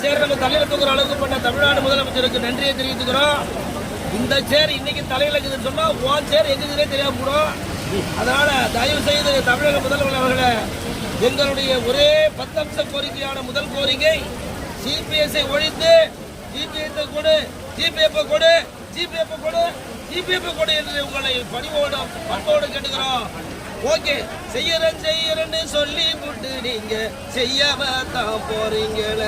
சேர் நம்ம தலையில தூக்குற அளவுக்கு பண்ண தமிழ்நாடு முதலமைச்சருக்கு நன்றியை தெரிவித்துக்கிறோம். இந்த சேர் இன்னைக்கு தலையில இருக்குதுன்னு சொன்னா உன் சேர் எங்குதுன்னே தெரியாம போடும். அதனால தயவு செய்து தமிழக முதல்வர் அவர்களே, எங்களுடைய ஒரே 10 அம்ச கோரிக்கையான முதல் கோரிக்கை சிபிஎஸ்ஐ ஒழித்து ஜிபிஎஃப் கொடு, ஜிபிஎஃப் கொடு, ஜிபிஎஃப் கொடு, ஜிபிஎஃப் கொடு என்று உங்களை பணிவோடு பண்போடு கேட்டுக்கிறோம். ஓகே, செய்யறேன்னு சொல்லி போட்டு நீங்க செய்யாம தான் போறீங்கள.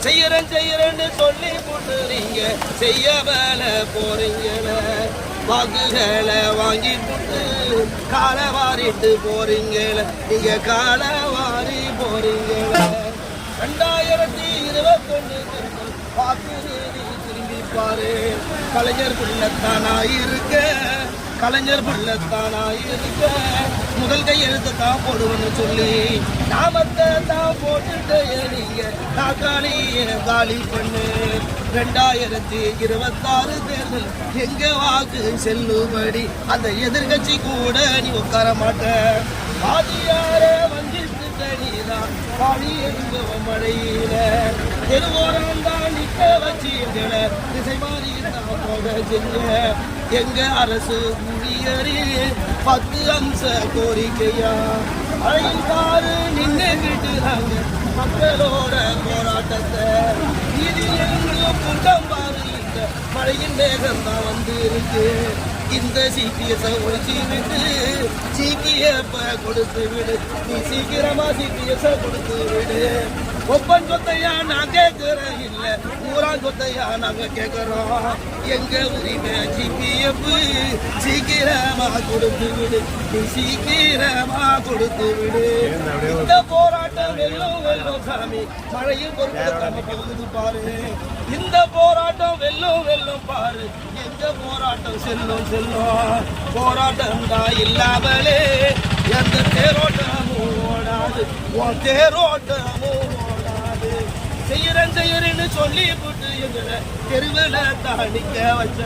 செய்யறேன்னு சொல்லி போட்டு நீங்க செய்யாமல போறீங்கள. வாக்குகளை வாங்கி போட்டு காலை வாரிட்டு போறீங்கள. நீங்க காலை வாரி போறீங்கள. 2021 வாக்கு திரும்பி பாரு. கலைஞர் புள்ளத்தானா இருக்க, கலைஞர் புள்ளத்தானா இருக்க, முதல் கையெழுத்து தான் போடுவேன்னு சொல்லி நாமத்தை தான் போட்டுட்டு நீங்க காலிய காலி பண்ணு. 2026 தேர்தல் எங்க வாக்கு செல்லுபடி, அந்த எதிர்கட்சி கூட நீ உட்கார மாட்ட. ஆதியார வஞ்சித்துட்ட நீதான் பாடி எங்க மழையில தெருவோரம் தான் நிக்க வச்சீங்கள. திசை மாறி தான் போக செஞ்ச எங்க அரசு ஊழியரி 10 அம்ச கோரிக்கையா அழையும் பாரு நின்னுகிட்டு நாங்க மக்களோட போராட்டத்தை. நீதியும் கூட்டம் பாரு, இந்த மழையின் வேகம் தான் வந்து இருக்கு. இந்த சிபிஎஸ் ஒழிச்சு விட்டு சிபிஎஃப் கொடுத்து விடு. நீ சீக்கிரமா சிபிஎஸ் கொடுத்து விடு. ஒப்பன் சொத்தையா நான் கேட்கிறேன், இல்ல ஊரான் சொத்தையா நாங்க கேட்கிறோம். எங்க உரிமை ஜிபிஎஃப் சீக்கிரமா கொடுத்து விடு. நீ சீக்கிரமா கொடுத்து விடு. இந்த போராட்டம் வெல்லும் வெல்லும் சாமி, மழையும் பொருட்கள் போகுது பாரு. இந்த போராட்டம் வெல்லும் வெல்லும் பாரு. எங்க போராட்டம் செல்லும் செல்லும். போராட்டம் தான் இல்லாமலே எந்த தேரோட்டமும் ஓடாது. உன் தேரோட்டமும் ஓடாது. செய்யறேன்னு சொல்லி போட்டு எங்களை தெருவில் தாணிக்க வச்ச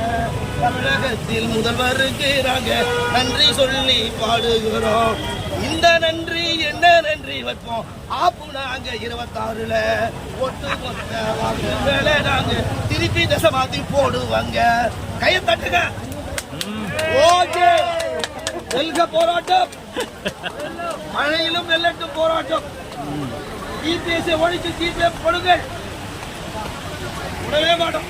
தமிழகத்தில் முதல்வருக்கு நாங்க நன்றி சொல்லி பாடுகிறோம். இந்த நன்றி என்ன நன்றி வைப்போம். ஆப்பு நாங்க 26ல ஒட்டு மொத்த வாக்குகளை நாங்க திருப்பி தசை மாத்தி போடுவாங்க. கையை தட்டுங்க. ஓகே, வெல்க போராட்டம். மழையிலும் வெள்ளட்டும் போராட்டம். ஜிபிஎஸ் ஒழிச்சு ஜிபிஎஃப் கொடுங்கள். விடவே மாட்டோம்.